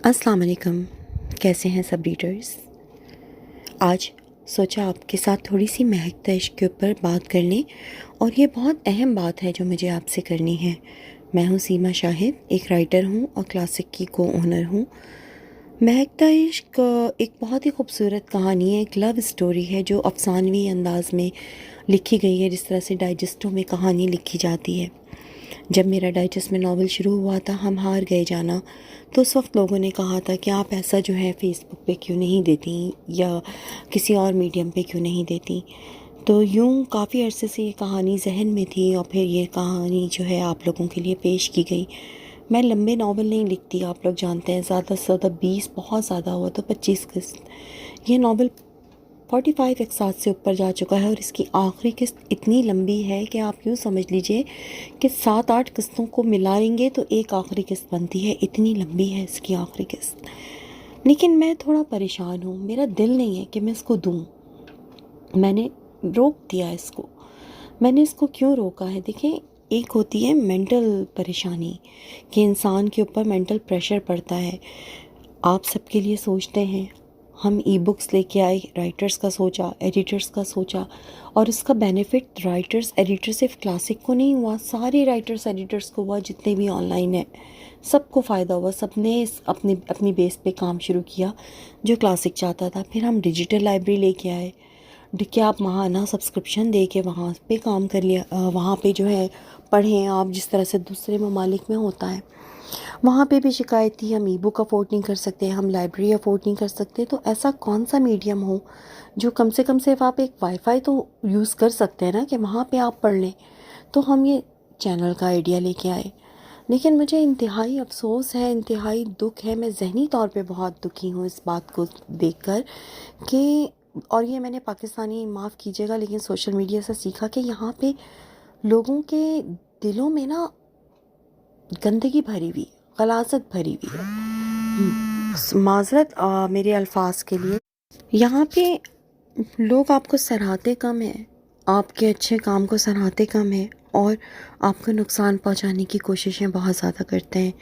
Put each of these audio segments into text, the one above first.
السلام علیکم، کیسے ہیں سب ریڈرز؟ آج سوچا آپ کے ساتھ تھوڑی سی مہکتا عشق کے اوپر بات کر لیں، اور یہ بہت اہم بات ہے جو مجھے آپ سے کرنی ہے۔ میں ہوں سیما شاہد، ایک رائٹر ہوں اور کلاسک کی کو اونر ہوں۔ مہکتا عشق ایک بہت ہی خوبصورت کہانی ہے، ایک لو اسٹوری ہے جو افسانوی انداز میں لکھی گئی ہے، جس طرح سے ڈائجسٹوں میں کہانی لکھی جاتی ہے۔ جب میرا ڈائجسٹ میں ناول شروع ہوا تھا ہم ہار گئے جانا، تو اس وقت لوگوں نے کہا تھا کہ آپ ایسا جو ہے فیس بک پہ کیوں نہیں دیتی یا کسی اور میڈیم پہ کیوں نہیں دیتی۔ تو یوں کافی عرصے سے یہ کہانی ذہن میں تھی، اور پھر یہ کہانی جو ہے آپ لوگوں کے لیے پیش کی گئی۔ میں لمبے ناول نہیں لکھتی، آپ لوگ جانتے ہیں، زیادہ سے زیادہ 20، بہت زیادہ ہوا تو 25 قسط۔ یہ ناول 45 اقساط سے اوپر جا چکا ہے، اور اس کی آخری قسط اتنی لمبی ہے کہ آپ یوں سمجھ لیجئے کہ 7-8 قسطوں کو ملائیں گے تو ایک آخری قسط بنتی ہے، اتنی لمبی ہے اس کی آخری قسط۔ لیکن میں تھوڑا پریشان ہوں، میرا دل نہیں ہے کہ میں اس کو دوں۔ میں نے روک دیا اس کو۔ میں نے اس کو کیوں روکا ہے؟ دیکھیں، ایک ہوتی ہے مینٹل پریشانی کہ انسان کے اوپر مینٹل پریشر پڑتا ہے۔ آپ سب کے لیے سوچتے ہیں، ہم ای بکس لے کے آئے، رائٹرز کا سوچا، ایڈیٹرز کا سوچا، اور اس کا بینیفٹ رائٹرز ایڈیٹر صرف کلاسک کو نہیں ہوا، سارے رائٹرز ایڈیٹرز کو ہوا، جتنے بھی آن لائن ہیں سب کو فائدہ ہوا۔ سب نے اپنی بیس پہ کام شروع کیا جو کلاسک چاہتا تھا۔ پھر ہم ڈیجیٹل لائبریری لے کے آئے کہ آپ ماہانہ سبسکرپشن دے کے وہاں پہ کام کر لیا، وہاں پہ جو ہے پڑھیں آپ، جس طرح سے دوسرے ممالک میں ہوتا ہے۔ وہاں پہ بھی شکایت تھی، ہم ای بک افورڈ نہیں کر سکتے، ہم لائبریری افورڈ نہیں کر سکتے۔ تو ایسا کون سا میڈیم ہو جو کم سے کم صرف آپ ایک وائی فائی تو یوز کر سکتے ہیں نا، کہ وہاں پہ آپ پڑھ لیں۔ تو ہم یہ چینل کا آئیڈیا لے کے آئے، لیکن مجھے انتہائی افسوس ہے، انتہائی دکھ ہے، میں ذہنی طور پہ بہت دکھی ہوں اس بات کو دیکھ کر کہ، اور یہ میں نے پاکستانی، معاف کیجیے گا لیکن سوشل میڈیا سے سیکھا، کہ یہاں پہ لوگوں کے دلوں میں نا گندگی بھری ہوئی، غلاظت بھری ہوئی ہے۔ معذرت میرے الفاظ کے لیے۔ یہاں پہ لوگ آپ کو سراہتے کم ہیں، آپ کے اچھے کام کو سراہتے کم ہیں، اور آپ کو نقصان پہنچانے کی کوششیں بہت زیادہ کرتے ہیں۔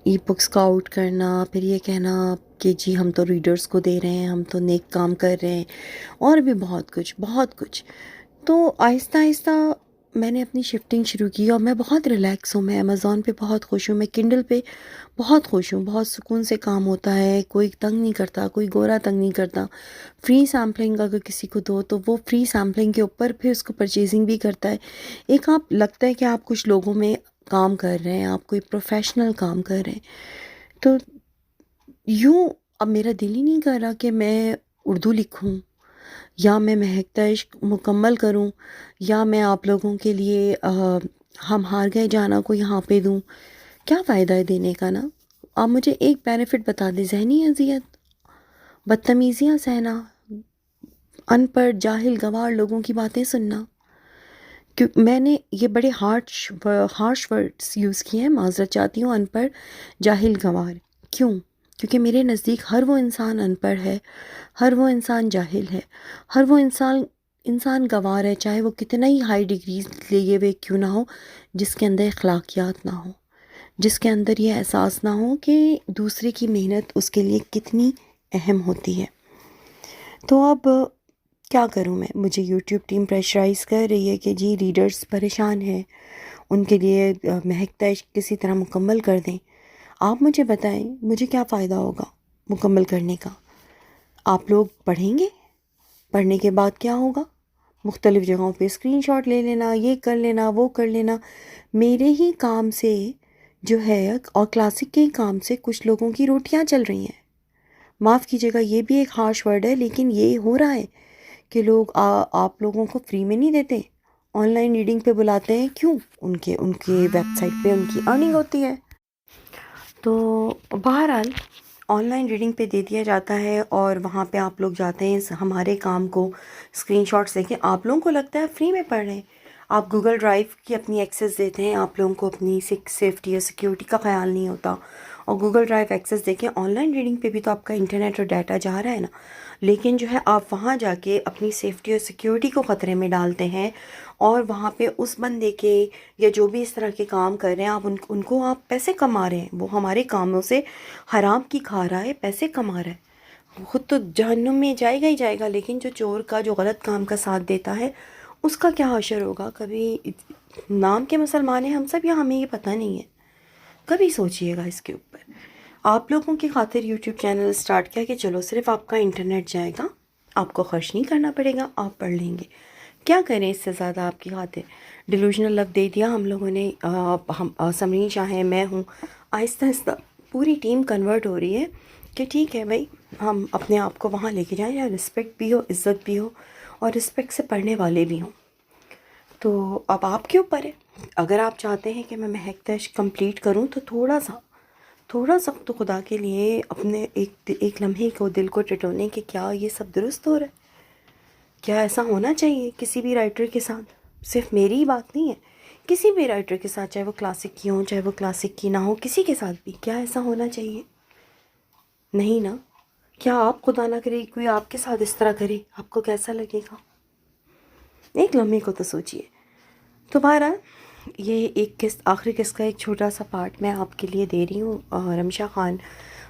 ای بکس کا آؤٹ کرنا، پھر یہ کہنا کہ جی ہم تو ریڈرز کو دے رہے ہیں، ہم تو نیک کام کر رہے ہیں، اور بھی بہت کچھ بہت کچھ۔ تو آہستہ آہستہ میں نے اپنی شفٹنگ شروع کی، اور میں بہت ریلیکس ہوں، میں امیزون پہ بہت خوش ہوں، میں کنڈل پہ بہت خوش ہوں، بہت سکون سے کام ہوتا ہے، کوئی تنگ نہیں کرتا، کوئی گورا تنگ نہیں کرتا۔ فری سیمپلنگ اگر کسی کو دو تو وہ فری سیمپلنگ کے اوپر پھر اس کو پرچیزنگ بھی کرتا ہے۔ ایک آپ لگتا ہے کہ آپ کچھ لوگوں میں کام کر رہے ہیں، آپ کوئی پروفیشنل کام کر رہے ہیں۔ تو یوں اب میرا دل ہی نہیں کر رہا کہ میں اردو لکھوں، یا میں مہکتا عشق مکمل کروں، یا میں آپ لوگوں کے لیے ہم ہار گئے جانا کو یہاں پہ دوں۔ کیا فائدہ ہے دینے کا نا؟ آپ مجھے ایک بینیفٹ بتا دیں، ذہنی اذیت، بدتمیزیاں سہنا، ان پڑھ جاہل گنوار لوگوں کی باتیں سننا۔ میں نے یہ بڑے ہارش ورڈز یوز کیے ہیں، معذرت چاہتی ہوں، ان پڑھ جاہل گنوار۔ کیوں؟ کیونکہ میرے نزدیک ہر وہ انسان ان پڑھ ہے، ہر وہ انسان جاہل ہے، ہر وہ انسان گنوار ہے، چاہے وہ کتنا ہی ہائی ڈگریز لیے ہوئے کیوں نہ ہو، جس کے اندر اخلاقیات نہ ہو، جس کے اندر یہ احساس نہ ہو کہ دوسرے کی محنت اس کے لیے کتنی اہم ہوتی ہے۔ تو اب کیا کروں میں؟ مجھے یوٹیوب ٹیم پریشرائز کر رہی ہے کہ جی ریڈرز پریشان ہیں، ان کے لیے مہکتا عشق کسی طرح مکمل کر دیں۔ آپ مجھے بتائیں مجھے کیا فائدہ ہوگا مکمل کرنے کا؟ آپ لوگ پڑھیں گے، پڑھنے کے بعد کیا ہوگا؟ مختلف جگہوں پہ اسکرین شاٹ لے لینا، یہ کر لینا، وہ کر لینا۔ میرے ہی کام سے جو ہے، اور کلاسک کے ہی کام سے کچھ لوگوں کی روٹیاں چل رہی ہیں۔ معاف کیجیے گا یہ بھی ایک ہارش ورڈ ہے، لیکن یہ ہو رہا ہے کہ لوگ آپ لوگوں کو فری میں نہیں دیتے، آن لائن ریڈنگ پہ بلاتے ہیں۔ کیوں؟ ان کے ویب سائٹ پہ ان کی ارننگ ہوتی ہے۔ تو بہرحال آن لائن ریڈنگ پہ دے دیا جاتا ہے، اور وہاں پہ آپ لوگ جاتے ہیں ہمارے کام کو اسکرین شاٹس لے کے، آپ لوگوں کو لگتا ہے فری میں پڑھ رہے ہیں۔ آپ گوگل ڈرائیو کی اپنی ایکسیس دیتے ہیں، آپ لوگوں کو اپنی سیفٹی یا سیکیورٹی کا خیال نہیں ہوتا، اور گوگل ڈرائیو ایکسیس دیکھیں، آن لائن ریڈنگ پہ بھی تو آپ کا انٹرنیٹ اور ڈیٹا جا رہا ہے نا، لیکن جو ہے آپ وہاں جا کے اپنی سیفٹی اور سیکیورٹی کو خطرے میں ڈالتے ہیں، اور وہاں پہ اس بندے کے یا جو بھی اس طرح کے کام کر رہے ہیں آپ ان کو آپ پیسے کما رہے ہیں، وہ ہمارے کاموں سے حرام کی کھا رہا ہے، پیسے کما رہا ہے، خود تو جہنم میں جائے گا ہی جائے گا، لیکن جو چور کا جو غلط کام کا ساتھ دیتا ہے اس کا کیا حشر ہوگا؟ کبھی نام کے مسلمان ہیں ہم سب، یا ہمیں یہ پتہ نہیں ہے؟ کبھی سوچئے گا اس کے اوپر۔ آپ لوگوں کی خاطر یوٹیوب چینل سٹارٹ کیا کہ چلو صرف آپ کا انٹرنیٹ جائے گا، آپ کو خرچ نہیں کرنا پڑے گا، آپ پڑھ لیں گے، کیا کریں اس سے زیادہ آپ کی خاطر؟ ڈیلوژنل لو دے دیا ہم لوگوں نے، ہم سمرین شاہ ہیں، میں ہوں، آہستہ آہستہ پوری ٹیم کنورٹ ہو رہی ہے کہ ٹھیک ہے بھائی ہم اپنے آپ کو وہاں لے کے جائیں یا رسپیکٹ بھی ہو، عزت بھی ہو، اور رسپیکٹ سے پڑھنے والے بھی ہوں۔ تو اب آپ کے اوپر ہے، اگر آپ چاہتے ہیں کہ میں مہک تش کمپلیٹ کروں تو تھوڑا سا تو خدا کے لیے اپنے ایک لمحے کو دل کو ٹٹونے کہ کیا یہ سب درست ہو رہا ہے؟ کیا ایسا ہونا چاہیے کسی بھی رائٹر کے ساتھ؟ صرف میری ہی بات نہیں ہے، کسی بھی رائٹر کے ساتھ، چاہے وہ کلاسک کی ہوں چاہے وہ کلاسک کی نہ ہو، کسی کے ساتھ بھی کیا ایسا ہونا چاہیے؟ نہیں نا؟ کیا آپ خدا نہ کرے کوئی آپ کے ساتھ اس طرح کرے، آپ کو کیسا لگے گا؟ ایک لمحے کو تو سوچئے۔ تو بہرحال یہ ایک قسط، آخری قسط کا ایک چھوٹا سا پارٹ میں آپ کے لیے دے رہی ہوں، رمشا خان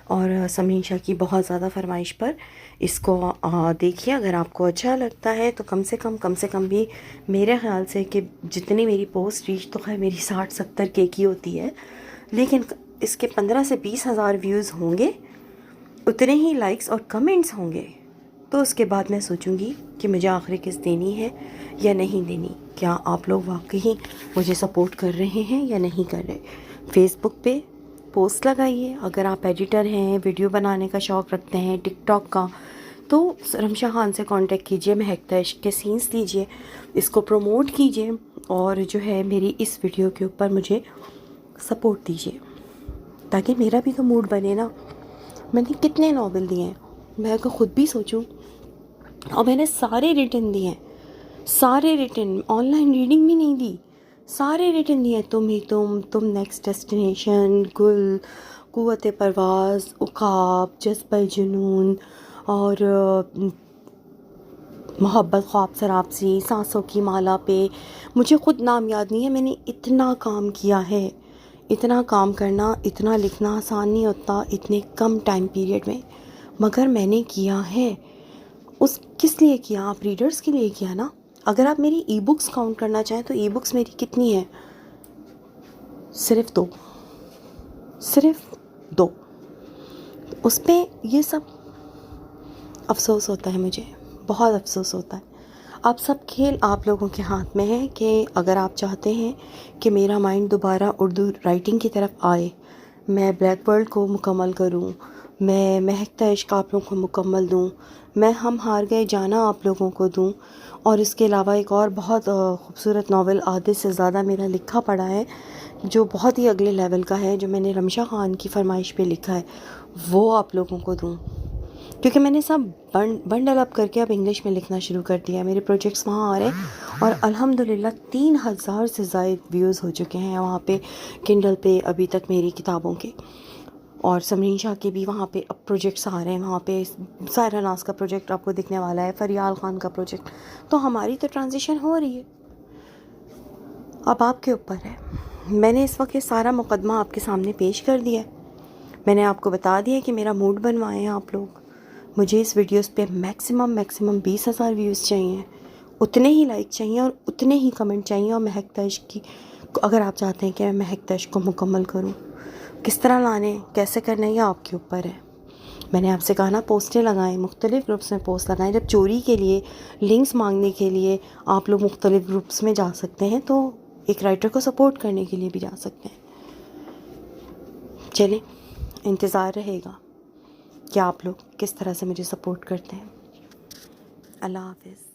اور سمرین شاہ کی بہت زیادہ فرمائش پر۔ اس کو دیکھیے، اگر آپ کو اچھا لگتا ہے تو کم سے کم بھی میرے خیال سے کہ جتنی میری پوسٹ ریچ تو خیر میری 60-70 کے کی ہوتی ہے، لیکن اس کے 15 سے 20 ہزار ویوز ہوں گے، اتنے ہی لائکس اور کمنٹس ہوں گے، تو اس کے بعد میں سوچوں گی کہ مجھے آخری قسط دینی ہے یا نہیں دینی۔ کیا آپ لوگ واقعی مجھے سپورٹ کر رہے ہیں یا نہیں کر رہے؟ فیس بک پہ پوسٹ لگائیے، اگر آپ ایڈیٹر ہیں، ویڈیو بنانے کا شوق رکھتے ہیں، ٹک ٹاک کا، تو رمشا خان سے کانٹیکٹ کیجئے، مہک تش کے سینس دیجئے، اس کو پروموٹ کیجئے، اور جو ہے میری اس ویڈیو کے اوپر مجھے سپورٹ دیجئے، تاکہ میرا بھی تو موڈ بنے نا۔ میں نے کتنے ناول دیے ہیں، میں اگر خود بھی سوچوں، اور میں نے سارے ریٹن دیے ہیں، سارے ریٹن، آن لائن ریڈنگ بھی نہیں دی، سارے ریٹن دیے، تم ہی تم نیکسٹ ڈیسٹینیشن، گل، قوت پرواز، عقاب، جذبہ جنون، اور محبت خواب سراب سی، سانسوں کی مالا پہ، مجھے خود نام یاد نہیں ہے، میں نے اتنا کام کیا ہے۔ اتنا کام کرنا، اتنا لکھنا آسان نہیں ہوتا اتنے کم ٹائم پیریڈ میں، مگر میں نے کیا ہے۔ اس کس لیے کیا؟ آپ ریڈرز کے لیے کیا نا۔ اگر آپ میری ای بکس کاؤنٹ کرنا چاہیں تو ای بکس میری کتنی ہیں؟ صرف 2، صرف 2۔ اس پہ یہ سب افسوس ہوتا ہے، مجھے بہت افسوس ہوتا ہے۔ اب سب کھیل آپ لوگوں کے ہاتھ میں ہے کہ اگر آپ چاہتے ہیں کہ میرا مائنڈ دوبارہ اردو رائٹنگ کی طرف آئے، میں بلیک ورلڈ کو مکمل کروں، میں مہکتا عشق آپ لوگوں کو مکمل دوں، میں ہم ہار گئے جانا آپ لوگوں کو دوں، اور اس کے علاوہ ایک اور بہت خوبصورت ناول آدھے سے زیادہ میرا لکھا پڑا ہے، جو بہت ہی اگلے لیول کا ہے، جو میں نے رمشا خان کی فرمائش پہ لکھا ہے، وہ آپ لوگوں کو دوں، کیونکہ میں نے سب بنڈل اپ کر کے اب انگلش میں لکھنا شروع کر دیا ہے۔ میرے پروجیکٹس وہاں آ رہے ہیں، اور الحمدللہ 3000 سے زائد ویوز ہو چکے ہیں وہاں پہ کنڈل پہ ابھی تک میری کتابوں کے، اور سمرین شاہ کے بھی وہاں پہ اب پروجیکٹس آ رہے ہیں، وہاں پہ سائرہ ناز کا پروجیکٹ آپ کو دکھنے والا ہے، فریال خان کا پروجیکٹ، تو ہماری تو ٹرانزیشن ہو رہی ہے۔ اب آپ کے اوپر ہے۔ میں نے اس وقت یہ سارا مقدمہ آپ کے سامنے پیش کر دیا ہے، میں نے آپ کو بتا دیا کہ میرا موڈ بنوائے ہیں آپ لوگ، مجھے اس ویڈیوز پہ میکسیمم 20,000 ویوز چاہیے، اتنے ہی لائک چاہیے، اور اتنے ہی کمنٹ چاہیے، اور مہکتا عشق کی، اگر آپ چاہتے ہیں کہ میں مہکتا عشق کو مکمل کروں، کس طرح لانے، کیسے کرنا، یہ آپ کے اوپر ہے۔ میں نے آپ سے کہا نا پوسٹیں لگائیں، مختلف گروپس میں پوسٹ لگائیں، جب چوری کے لیے، لنکس مانگنے کے لیے آپ لوگ مختلف گروپس میں جا سکتے ہیں، تو ایک رائٹر کو سپورٹ کرنے کے لیے بھی جا سکتے ہیں۔ چلیں، انتظار رہے گا کہ آپ لوگ کس طرح سے مجھے سپورٹ کرتے ہیں۔ اللہ حافظ۔